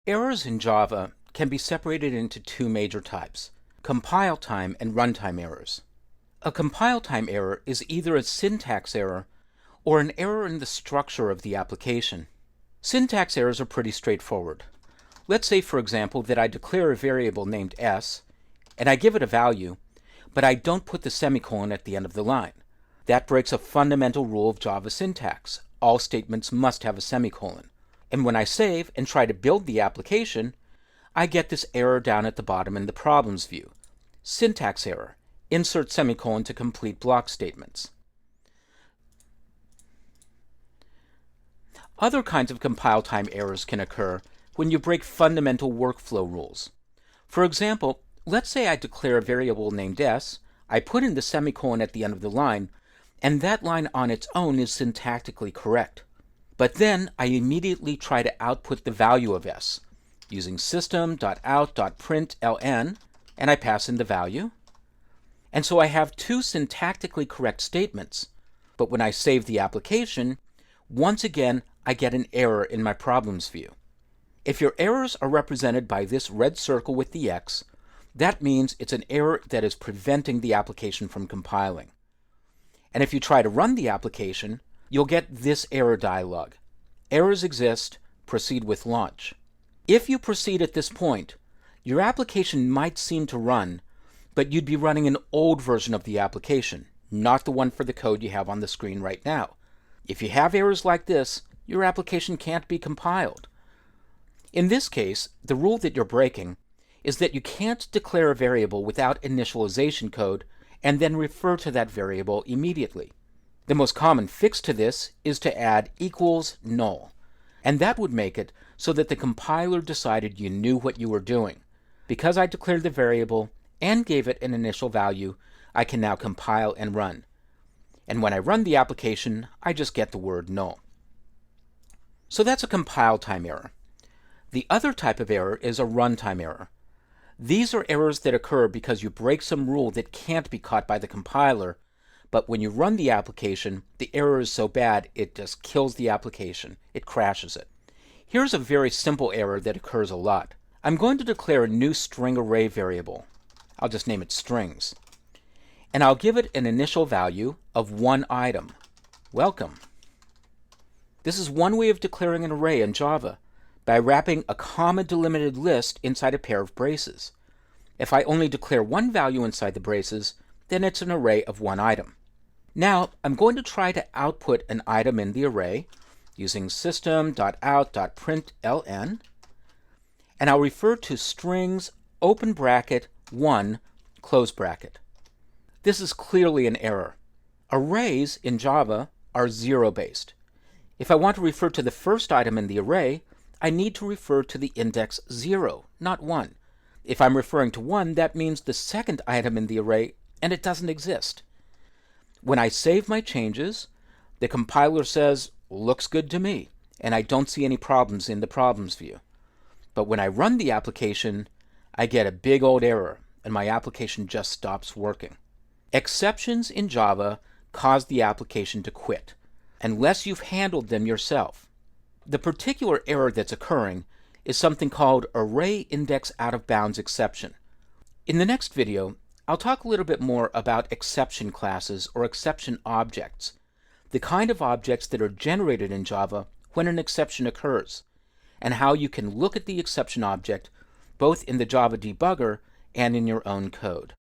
Errors in Java can be separated into two major types: compile time and runtime errors. A compile time error is either a syntax error or an error in the structure of the application. Syntax errors are pretty straightforward. Let's say, for example, that I declare a variable named s, and I give it a value, but I don't put the semicolon at the end of the line. That breaks a fundamental rule of Java syntax. All statements must have a semicolon. And when I save and try to build the application, I get this error down at the bottom in the problems view. Syntax error: insert semicolon to complete block statements. Other kinds of compile time errors can occur when you break fundamental workflow rules. For example, let's say I declare a variable named s, I put in the semicolon at the end of the line, and that line on its own is syntactically correct. But then I immediately try to output the value of s using system.out.println, and I pass in the value. And so I have two syntactically correct statements. But when I save the application, once again I get an error in my problems view. If your errors are represented by this red circle with the X, that means it's an error that is preventing the application from compiling. And if you try to run the application, you'll get this error dialog. Errors exist, proceed with launch. If you proceed at this point, your application might seem to run, but you'd be running an old version of the application, not the one for the code you have on the screen right now. If you have errors like this, your application can't be compiled. In this case, the rule that you're breaking is that you can't declare a variable without initialization code and then refer to that variable immediately. The most common fix to this is to add equals null, and that would make it so that the compiler decided you knew what you were doing. Because I declared the variable and gave it an initial value, I can now compile and run. And when I run the application, I just get the word null. So that's a compile time error. The other type of error is a runtime error. These are errors that occur because you break some rule that can't be caught by the compiler, but when you run the application, the error is so bad it just kills the application. It crashes it. Here's a very simple error that occurs a lot. I'm going to declare a new string array variable. I'll just name it strings. And I'll give it an initial value of one item. Welcome. This is one way of declaring an array in Java, by wrapping a comma delimited list inside a pair of braces. If I only declare one value inside the braces, then it's an array of one item. Now, I'm going to try to output an item in the array using system.out.println, and I'll refer to strings open bracket 1 close bracket. This is clearly an error. Arrays in Java are zero-based. If I want to refer to the first item in the array, I need to refer to the index 0, not 1. If I'm referring to 1, that means the second item in the array, and it doesn't exist. When I save my changes, the compiler says, looks good to me, and I don't see any problems in the problems view. But when I run the application, I get a big old error, and my application just stops working. Exceptions in Java cause the application to quit, unless you've handled them yourself. The particular error that's occurring is something called array index out of bounds exception. In the next video, I'll talk a little bit more about exception classes or exception objects, the kind of objects that are generated in Java when an exception occurs, and how you can look at the exception object both in the Java debugger and in your own code.